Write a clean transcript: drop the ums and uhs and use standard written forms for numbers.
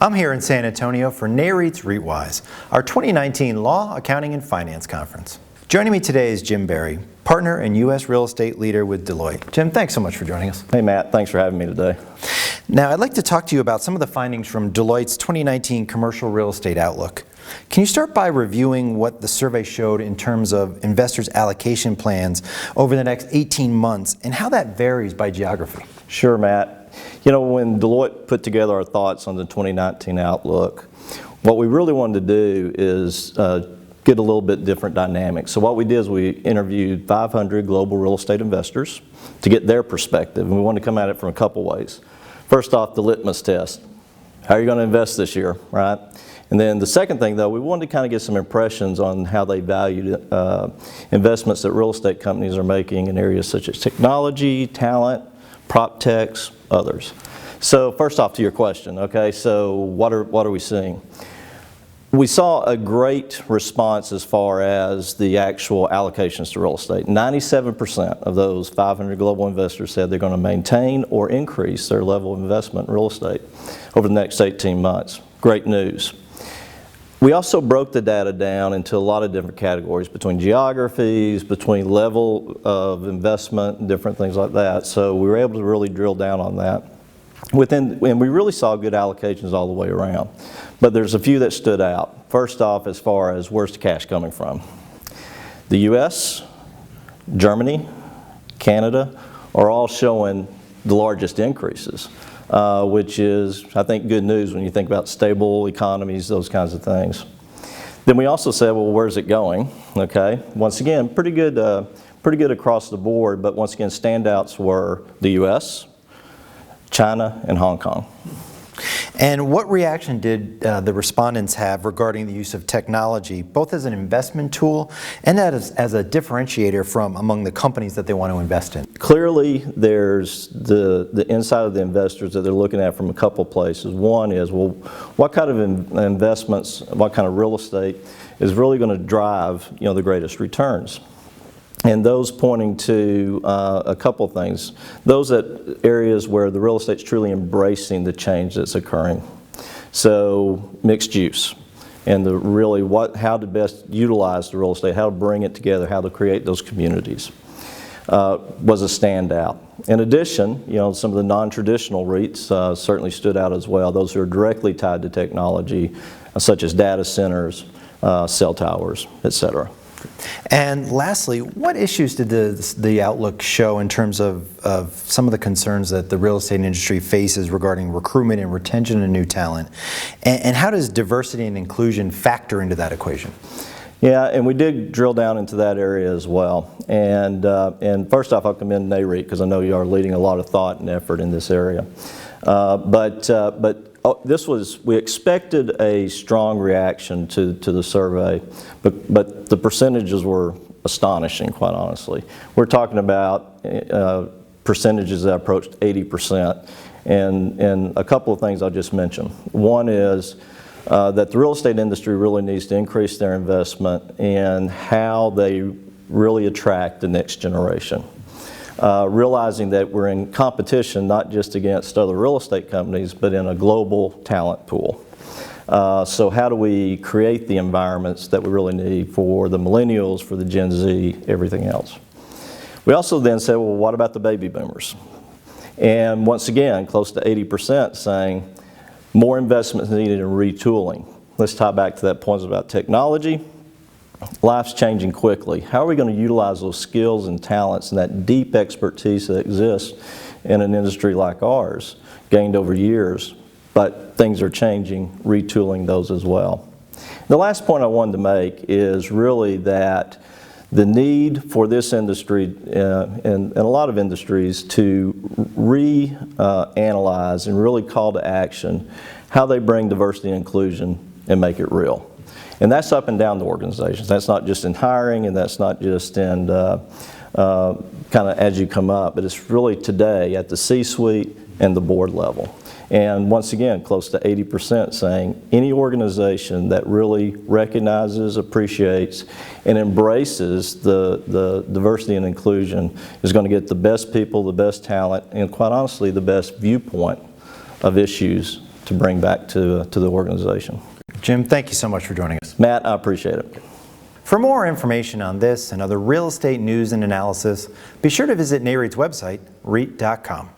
I'm here in San Antonio for NAREIT's REITwise, our 2019 Law, Accounting, and Finance Conference. Joining me today is Jim Berry, partner and U.S. real estate leader with Deloitte. Jim, thanks so much for joining us. Hey Matt, thanks for having me today. Now, I'd like to talk to you about some of the findings from Deloitte's 2019 Commercial Real Estate Outlook. Can you start by reviewing what the survey showed in terms of investors' allocation plans over the next 18 months and how that varies by geography? Sure, Matt. You know, when Deloitte put together our thoughts on the 2019 outlook, what we really wanted to do is get a little bit different dynamic. So what we did is we interviewed 500 global real estate investors to get their perspective, and we wanted to come at it from a couple ways. First off, the litmus test. How are you going to invest this year, right? And then the second thing, though, we wanted to kind of get some impressions on how they valued investments that real estate companies are making in areas such as technology, talent, prop techs, others. So first off to your question, okay, so what are we seeing? We saw a great response as far as the actual allocations to real estate. 97% of those 500 global investors said they're going to maintain or increase their level of investment in real estate over the next 18 months. Great news. We also broke the data down into a lot of different categories between geographies, between level of investment, and different things like that. So we were able to really drill down on that. And we really saw good allocations all the way around. But there's a few that stood out. First off, as far as where's the cash coming from? The US, Germany, Canada are all showing the largest increases. Which is, I think, good news when you think about stable economies, those kinds of things. Then we also said, well, where's it going? Okay, once again, pretty good across the board, but once again, standouts were the U.S., China, and Hong Kong. And what reaction did the respondents have regarding the use of technology, both as an investment tool and as a differentiator from among the companies that they want to invest in? Clearly, there's the inside of the investors that they're looking at from a couple places. One is, well, what kind of investments, what kind of real estate is really going to drive, the greatest returns? And those pointing to a couple things. Those areas where the real estate's truly embracing the change that's occurring. So mixed use and how to best utilize the real estate, how to bring it together, how to create those communities was a standout. In addition, some of the non-traditional REITs certainly stood out as well. Those who are directly tied to technology, such as data centers, cell towers, etc. And lastly, what issues did the outlook show in terms of some of the concerns that the real estate industry faces regarding recruitment and retention of new talent? And how does diversity and inclusion factor into that equation? Yeah, and we did drill down into that area as well. And first off, I'll commend NAREIT because I know you are leading a lot of thought and effort in this area. We expected a strong reaction to the survey, but the percentages were astonishing, quite honestly. We're talking about percentages that approached 80%, and a couple of things I'll just mention. One is that the real estate industry really needs to increase their investment in how they really attract the next generation. Realizing that we're in competition not just against other real estate companies, but in a global talent pool. So how do we create the environments that we really need for the millennials, for the Gen Z, everything else? We also then said, well, what about the baby boomers? And once again, close to 80% saying more investments needed in retooling. Let's tie back to that point about technology. Life's changing quickly. How are we going to utilize those skills and talents and that deep expertise that exists in an industry like ours, gained over years, but things are changing, retooling those as well. The last point I wanted to make is really that the need for this industry and a lot of industries to reanalyze and really call to action how they bring diversity and inclusion and make it real. And that's up and down the organizations. That's not just in hiring, and that's not just in kind of as you come up, but it's really today at the C-suite and the board level. And once again, close to 80% saying any organization that really recognizes, appreciates, and embraces the diversity and inclusion is going to get the best people, the best talent, and quite honestly, the best viewpoint of issues to bring back to the organization. Jim, thank you so much for joining us. Matt, I appreciate it. For more information on this and other real estate news and analysis, be sure to visit NAREIT's website, REIT.com.